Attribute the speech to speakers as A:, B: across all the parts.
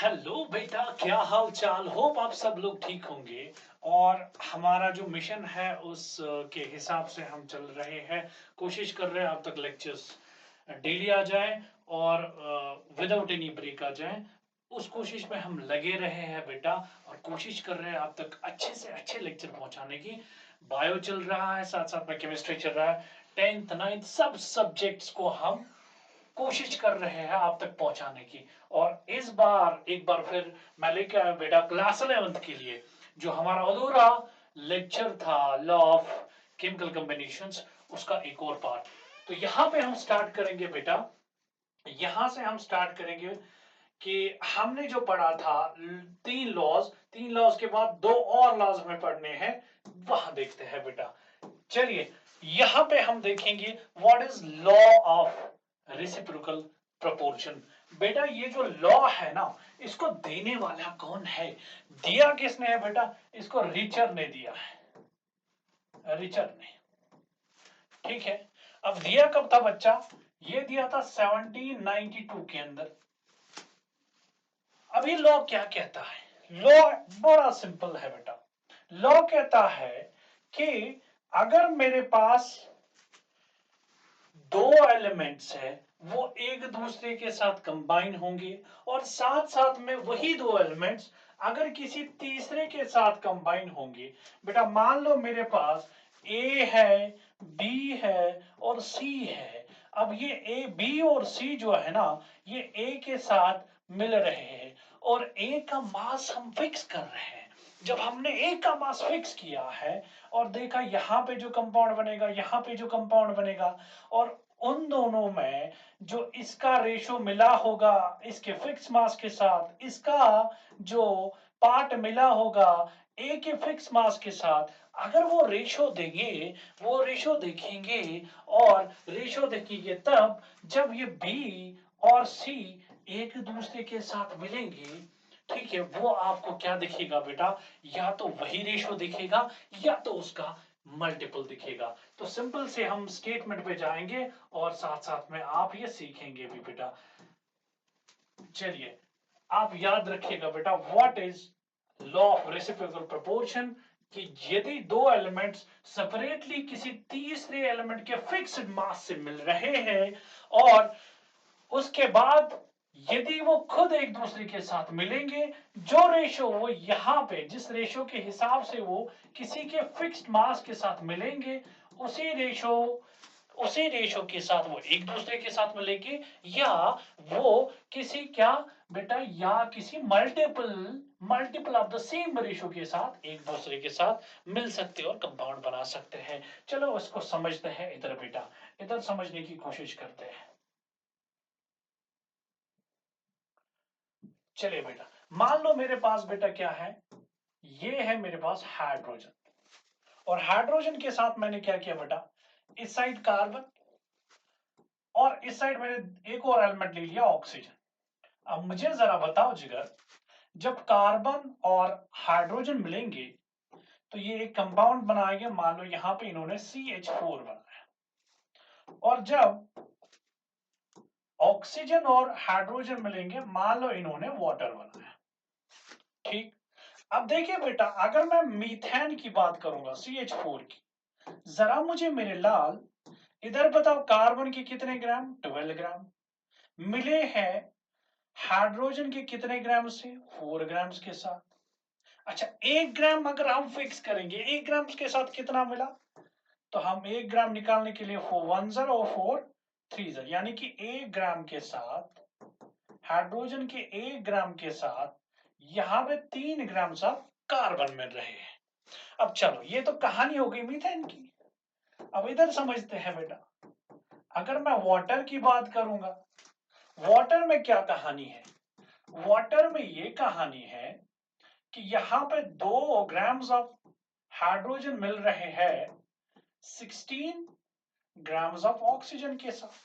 A: Hello बेटा, क्या हाल चाल। होप आप सब लोग ठीक होंगे। और हमारा जो मिशन है उस के हिसाब से हम चल रहे हैं। कोशिश कर रहे हैं अब तक लेक्चर्स डेली आ जाए और विदाउट एनी ब्रेक आ जाए। उस कोशिश में हम लगे रहे हैं बेटा। और कोशिश कर रहे हैं अब तक अच्छे से अच्छे लेक्चर पहुंचाने की। बायो चल रहा है, साथ साथ में केमिस्ट्री चल रहा है। 10th 9th सब सब्जेक्ट्स को हम कोशिश कर रहे हैं आप तक पहुंचाने की। और इस बार एक बार फिर मैं लेके आया बेटा क्लास 11th के लिए जो हमारा अधूरा लेक्चर था, लॉ ऑफ केमिकल कॉम्बिनेशंस, उसका एक और पार्ट। तो यहां पे हम स्टार्ट करेंगे बेटा। यहां से हम स्टार्ट करेंगे कि हमने जो पढ़ा था तीन लॉज के बाद दो और लॉज हमें पढ़ने हैं। वहां देखते हैं बेटा। चलिए, यहां पे हम देखेंगे what is law of reciprocal proportion. बेटा ये जो लॉ है ना, इसको देने वाला कौन है? दिया किसने है बेटा? इसको रिचर ने दिया है, रिचर ने। ठीक है। अब दिया कब था बच्चा? ये दिया था 1792 के अंदर। अभी लॉ क्या कहता है? लॉ बड़ा सिंपल है बेटा। लॉ कहता है कि अगर मेरे पास दो एलिमेंट्स है, वो एक दूसरे के साथ कंबाइन होंगे, और साथ साथ में वही दो एलिमेंट्स अगर किसी तीसरे के साथ कंबाइन होंगे। बेटा मान लो मेरे पास ए है, बी है और सी है। अब ये ए बी और सी जो है ना, ये ए के साथ मिल रहे हैं और ए का मास हम फिक्स कर रहे हैं। जब हमने ए का मास फिक्स किया है और देखा यहां पे जो कंपाउंड बनेगा, यहां पे जो कंपाउंड बनेगा, और उन दोनों में जो इसका रेशो मिला होगा इसके फिक्स मास के साथ, इसका जो पार्ट मिला होगा ए के फिक्स मास के साथ, अगर वो रेशो देंगे, वो रेशो देखेंगे और रेशो देखेंगे तब जब ये बी और सी एक दूसरे के साथ मिलेंगे। ठीक है, वो आपको क्या दिखेगा बेटा? या तो वही रेशो दिखेगा या तो उसका मल्टीपल दिखेगा। तो सिंपल से हम स्टेटमेंट पे जाएंगे और साथ साथ में आप ये सीखेंगे भी बेटा। चलिए, आप याद रखिएगा बेटा, what is law of reciprocal proportion. कि यदि दो एलिमेंट्स सेपरेटली किसी तीसरे एलिमेंट के फिक्स्ड मास से मिल रहे हैं और उसके बाद यदि वो खुद एक दूसरे के साथ मिलेंगे, जो रेशो वो यहां पे जिस रेशो के हिसाब से वो किसी के फिक्स्ड मास के साथ मिलेंगे, उसी रेशो के साथ वो एक दूसरे के साथ मिलेंगे, या वो किसी क्या बेटा, या किसी multiple multiple of the same ratio के साथ एक दूसरे के साथ मिल सकते और कंपाउंड बना सकते हैं। चलो इसको समझते हैं। इधर बेटा, इधर समझने की कोशिश करते हैं। चलिए बेटा, मान लो मेरे पास बेटा क्या है, ये है मेरे पास हाइड्रोजन। और हाइड्रोजन के साथ मैंने क्या किया बेटा, इस साइड कार्बन और इस साइड मैंने एक और एलिमेंट ले लिया, ऑक्सीजन। अब मुझे जरा बताओ जिगर, जब कार्बन और हाइड्रोजन मिलेंगे तो ये एक कंपाउंड बनाएंगे। मान लो यहां पे इन्होंने CH4 बनाया, और जब ऑक्सीजन और हाइड्रोजन मिलेंगे, मान लो इन्होंने वाटर बनाया। ठीक। अब देखिए बेटा, अगर मैं मीथेन की बात करूंगा, CH4 की, जरा मुझे मेरे लाल इधर बताओ, कार्बन के कितने ग्राम? 12 ग्राम मिले हैं हाइड्रोजन के कितने ग्राम से? 4 ग्राम्स के साथ। अच्छा, 1 ग्राम अगर हम फिक्स करेंगे, 1 ग्राम के साथ कितना मिला? तो हम 1 ग्राम निकालने के लिए 4 1 0 और 4 3 0, यानी कि 1 ग्राम के साथ, हाइड्रोजन के 1 ग्राम के साथ यहां पे 3 ग्राम सब कार्बन मिल रहे हैं। अब चलो, ये तो कहानी हो गई मीथेन की। अब इधर समझते हैं बेटा, अगर मैं वाटर की बात करूंगा, वाटर में क्या कहानी है? वाटर में ये कहानी है कि यहां पे 2 ग्राम्स ऑफ हाइड्रोजन मिल रहे हैं 16 ग्राम्स ऑफ ऑक्सीजन के साथ।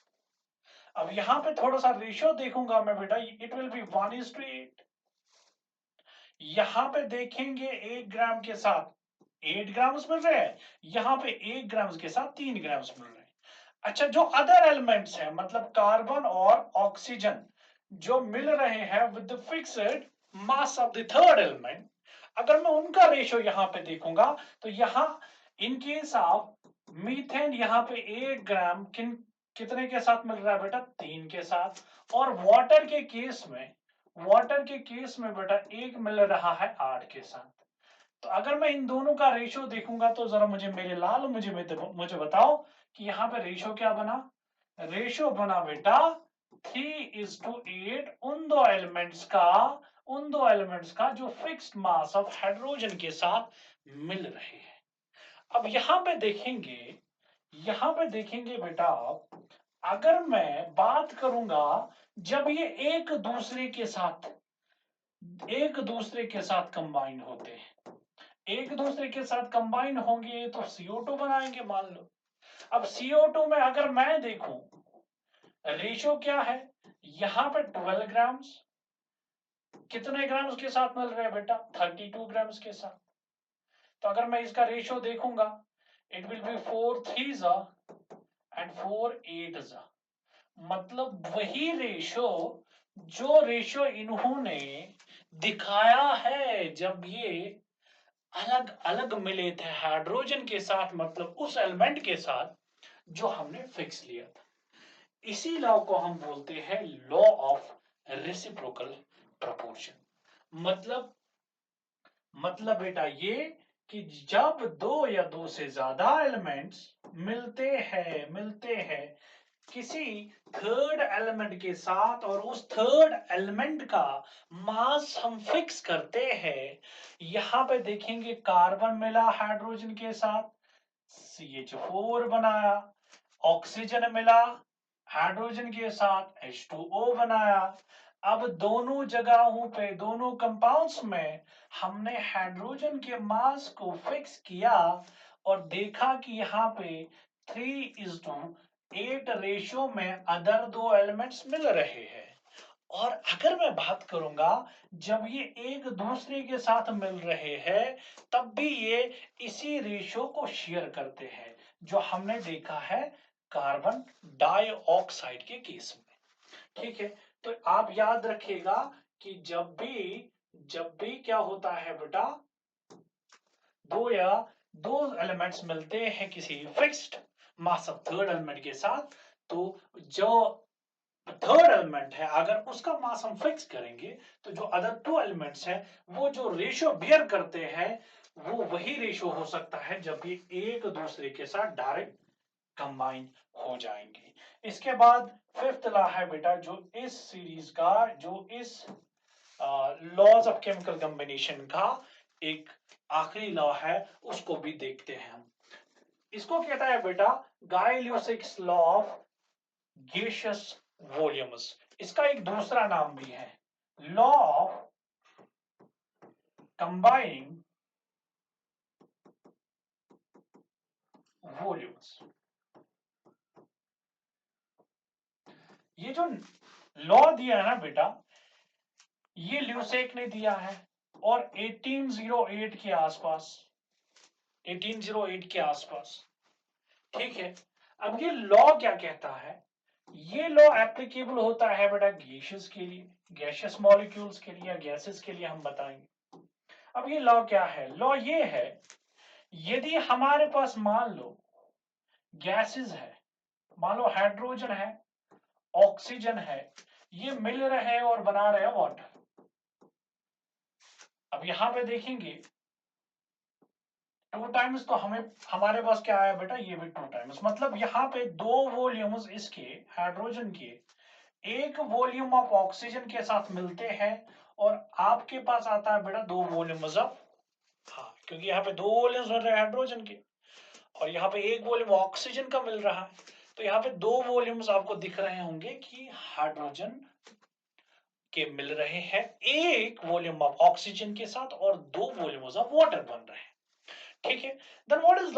A: अब यहां पे थोड़ा सा रेशियो देखूंगा मैं बेटा, इट विल बी 1:8। यहां पे देखेंगे 1 ग्राम के साथ 8 ग्राम्स मिल रहे हैं, यहां पे 1 ग्राम्स के साथ 3 ग्राम्स मिल रहे हैं। अच्छा, जो अदर एलिमेंट्स हैं, मतलब कार्बन और ऑक्सीजन, जो मिल रहे हैं with the fixed mass of the third element, अगर मैं उनका रेशियो यहां पे देखूंगा तो यहां इन केस ऑफ मीथेन यहां पे 1 ग्राम कितने के साथ मिल रहा है बेटा, 3 के साथ। और वाटर के केस में बेटा 1 मिल रहा है 8 के साथ। तो अगर मैं इन दोनों का रेशियो देखूंगा तो जरा मुझे मेरे लाल मुझे बताओ कि यहाँ पे रेशियो क्या बना। रेशियो बना बेटा 3:8 उन दो एलिमेंट्स का जो फिक्स्ड मास ऑफ हाइड्रोजन के साथ मिल रहे हैं। अब यहाँ पे देखेंगे बेटा आप, अगर मैं बात करूंगा जब ये एक दूसरे के साथ कंबाइन होते हैं, एक दूसरे के साथ कंबाइन होंगे तो CO2 बनाएंगे मान लो। अब CO2 में अगर मैं देखूं रेशियो क्या है, यहां पे 12 ग्राम्स कितने ग्राम्स के साथ मिल रहे हैं बेटा, 32 ग्राम्स के साथ। तो अगर मैं इसका रेशियो देखूंगा इट विल बी 4 3 एंड 4 8 मतलब वही रेशियो जो रेशियो इन्होंने दिखाया है जब ये अलग अलग मिले थे हाइड्रोजन के साथ, मतलब उस एलिमेंट के साथ जो हमने फिक्स लिया था। इसी लॉ को हम बोलते हैं लॉ ऑफ रेसिप्रोकल प्रोपोर्शन। मतलब बेटा ये कि जब दो या दो से ज्यादा एलिमेंट्स मिलते हैं किसी थर्ड एलिमेंट के साथ और उस थर्ड एलिमेंट का मास हम फिक्स करते हैं। यहां पे देखेंगे कार्बन मिला हाइड्रोजन के साथ, CH4 बनाया, ऑक्सीजन मिला हाइड्रोजन के साथ, H2O बनाया। अब दोनों जगहों पे दोनों कंपाउंड्स में हमने हाइड्रोजन के मास को फिक्स किया और देखा कि यहाँ पे 3:8 रेशियो में अदर दो एलिमेंट्स मिल रहे हैं। और अगर मैं बात करूंगा जब ये एक दूसरे के साथ मिल रहे हैं तब भी ये इसी रेशियो को शेयर करते हैं जो हमने देखा है कार्बन डाइऑक्साइड के केस में। ठीक है, तो आप याद रखिएगा कि जब भी क्या होता है बेटा, दो एलिमेंट्स मिलते हैं किसी fixed mass of third element के साथ, तो जो थर्ड एलिमेंट है अगर उसका मास हम फिक्स करेंगे तो जो अदर टू एलिमेंट्स हैं वो जो रेशियो बियर करते हैं वो वही रेशियो हो सकता है जब ये एक दूसरे के साथ डायरेक्ट कंबाइन हो जाएंगे। इसके बाद फिफ्थ लॉ है बेटा जो इस सीरीज का, जो इस लॉज ऑफ केमिकल कॉम्बिनेशन का एक आखिरी लॉ है, उसको भी देखते हैं हम। इसको कहता है बेटा गाई-ल्यूसिक्स लॉ ऑफ गैसियस वॉल्यूम्स। इसका एक दूसरा नाम भी है लॉ ऑफ कंबाइनिंग वॉल्यूम्स। ये जो लॉ दिया है ना बेटा, ये ल्यूसेक ने दिया है और 1808 के आसपास, 1808 के आसपास। ठीक है, अब ये लॉ क्या कहता है, ये लॉ एप्लीकेबल होता है बेटा गैसेस के लिए, गैसियस मॉलिक्यूल्स के लिए या गैसेस के लिए हम बताएंगे। अब ये लॉ क्या है, लॉ ये है यदि हमारे पास मान लो गैसेस है, मान लो हाइड्रोजन है, ऑक्सीजन है, ये मिल रहे हैं और बना रहे हैं वाटर। अब यहां पे देखेंगे 2 टाइम्स, तो हमारे पास क्या आया बेटा, ये भी 2 टाइम्स, मतलब यहाँ पे 2 वॉल्यूम्स इसके हाइड्रोजन के एक वॉल्यूम ऑफ ऑक्सीजन के साथ मिलते हैं और आपके पास आता है बेटा 2 वॉल्यूम्स ऑफ, हाँ क्योंकि यहाँ पे 2 वॉल्यूम्स मिल रहे हैं हाइड्रोजन के और यहाँ पे एक वॉल्यूम ऑक्सीजन का मिल रहा है, तो यहाँ पे 2 वॉल्यूम्स आपको दिख रहे होंगे कि हाइड्रोजन के मिल रहे हैं एक वॉल्यूम ऑफ ऑक्सीजन के साथ और 2 वॉल्यूम्स ऑफ वाटर बन रहे हैं। ठीक है, then what is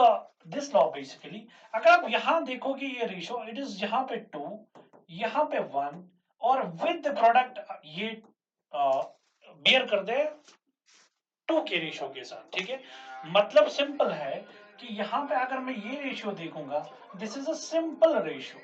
A: this law basically, अगर आप यहां देखोगे ये रेशियो इट इज यहाँ पे 2, यहाँ पे 1 और विद द प्रोडक्ट ये बियर कर दे 2 के रेशियो के साथ। ठीक है, मतलब सिंपल है कि यहां पे अगर मैं ये रेशियो देखूंगा this is a simple ratio,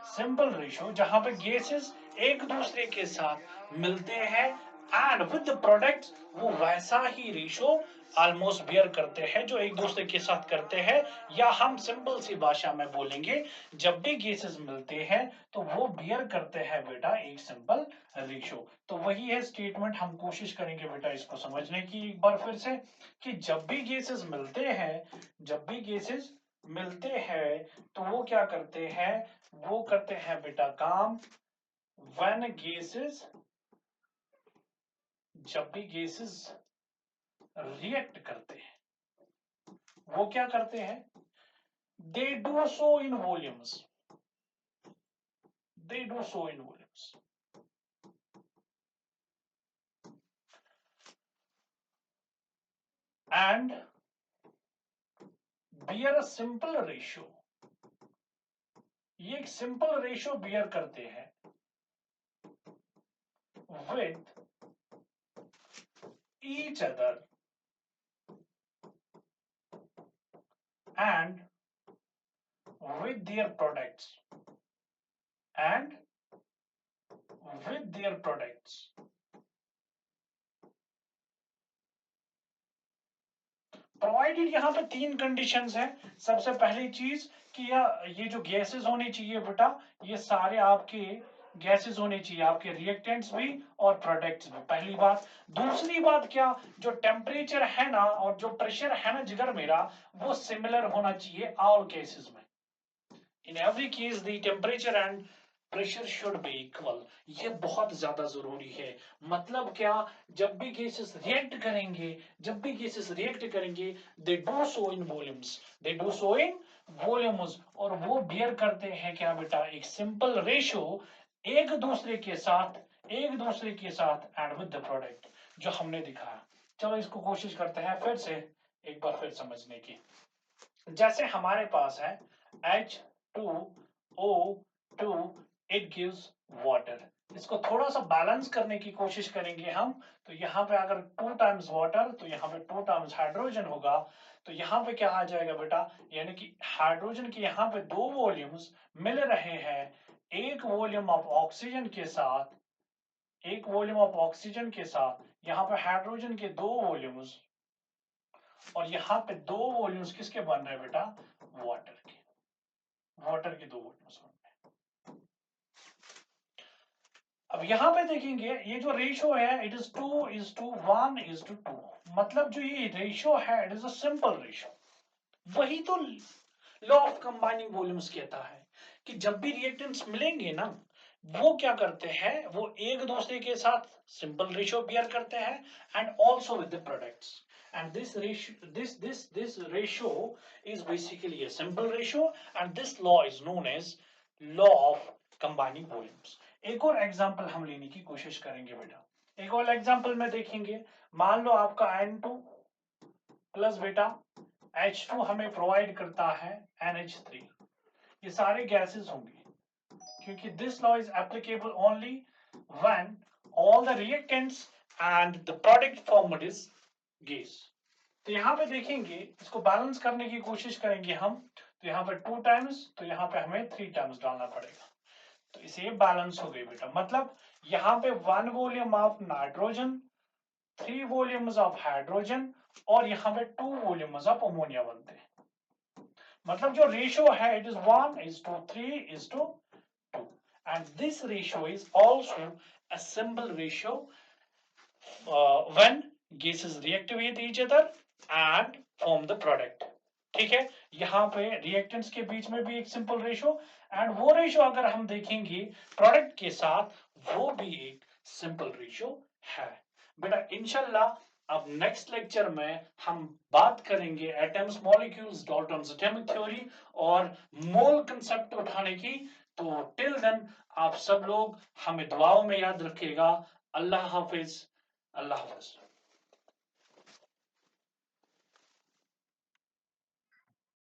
A: simple ratio जहां पे गैसेस एक दूसरे के साथ मिलते हैं एंड विद प्रोडक्ट्स वो वैसा ही रेशो ऑलमोस्ट बियर करते हैं जो एक दूसरे के साथ करते हैं, या हम सिंपल सी भाषा में बोलेंगे जब भी गैसेस मिलते हैं तो वो बियर करते हैं बेटा एक सिंपल रेशो। तो वही है स्टेटमेंट, हम कोशिश करेंगे बेटा इसको समझने की एक बार फिर से कि जब भी गैसेस मिलते हैं, जब भी गैसेस मिलते हैं तो वो क्या करते हैं, वो करते हैं बेटा काम when gases, जब भी गैसेस रिएक्ट करते हैं वो क्या करते हैं, they do so in volumes, they do so in volumes and bear a simple ratio, ये एक सिंपल रेशियो बियर करते हैं with each other and with their products and with their products। Provided यहाँ पे तीन कंडीशंस हैं। सबसे पहली चीज कि ये जो गैसेस होनी चाहिए बेटा, ये सारे आपके गैसेस होने चाहिए, आपके रिएक्टेंट्स भी और प्रोडक्ट्स भी, पहली बात। दूसरी बात क्या, जो टेम्परेचर है ना और जो प्रेशर है ना जिगर मेरा, वो सिमिलर होना चाहिए ऑल केसेस में। In every case the temperature and pressure should be equal. ये बहुत ज्यादा जरूरी है। मतलब क्या, जब भी गैसेस रिएक्ट करेंगे, जब भी गैसेस रिएक्ट करेंगे, they do so in volumes, they do so in volumes, और वो बियर करते हैं क्या बेटा, एक सिंपल रेशो एक दूसरे के साथ, एक दूसरे के साथ एंड विद द प्रोडक्ट जो हमने दिखाया। चलो इसको कोशिश करते हैं फिर से एक बार फिर समझने की। जैसे हमारे पास है H2O2, इट गिव्स वाटर। इसको थोड़ा सा बैलेंस करने की कोशिश करेंगे हम। तो यहाँ पे अगर 2 टाइम्स वाटर तो यहाँ पे 2 टाइम्स हाइड्रोजन होगा। तो यहाँ पे क्या आ जाएगा बेटा, यानी कि हाइड्रोजन के यहाँ पे दो वॉल्यूम्स मिल रहे हैं, एक वॉल्यूम ऑफ ऑक्सीजन के साथ, एक वॉल्यूम ऑफ ऑक्सीजन के साथ, यहाँ पे हाइड्रोजन के दो वॉल्यूम्स, और यहाँ पे दो वॉल्यूम्स किसके बन रहे हैं बेटा, वाटर के, वाटर के दो वॉल्यूम्स बन रहे हैं। अब यहाँ पे देखेंगे ये जो रेशियो है, इट इज 2:1:2, मतलब जो ये रेशियो है it is a simple ratio. वही तो लॉ ऑफ कंबाइनिंग वॉल्यूम्स कहता है कि जब भी रिएक्टेंट्स मिलेंगे ना, वो क्या करते हैं, वो एक दूसरे के साथ सिंपल रेशियो बियर करते हैं and also with the products. And this ratio is basically a simple ratio, and this law is known as law of combining volumes। एक और एग्जांपल हम लेने की कोशिश करेंगे बेटा। एक और एग्जांपल में देखेंगे, मान लो आपका N2 प्लस बेटा H2 हमें प्रोवाइड करता है NH3। ये सारे गैसेस होंगे, क्योंकि this law is applicable only when all the reactants and the product formed is gas। तो यहाँ पे देखेंगे, इसको बैलेंस करने की कोशिश करेंगे हम। तो यहाँ पे 2 टाइम्स, तो यहाँ पे हमें 3 टाइम्स डालना पड़ेगा। तो इसे बैलेंस हो गई बेटा, मतलब यहाँ पे 1 volume of nitrogen, 3 volumes of hydrogen, और यहाँ पे 2 वॉल्यूम्स ऑफ अमोनिया बनते हैं। मतलब जो रेशियो है it is 1:3:2, and this ratio is also a simple ratio when gases react with each other and form the product। ठीक है, यहाँ पे रिएक्टेंट्स के बीच में भी एक सिंपल रेशियो, एंड वो रेशियो अगर हम देखेंगे प्रोडक्ट के साथ, वो भी एक सिंपल रेशियो है बेटा। इंशाल्लाह अब नेक्स्ट लेक्चर में हम बात करेंगे atoms, molecules, Dalton's atomic theory और मोल कंसेप्ट उठाने की। तो टिल देन आप सब लोग हमें दुआओं में याद रखिएगा। अल्लाह हाफिज, अल्लाह हाफिज।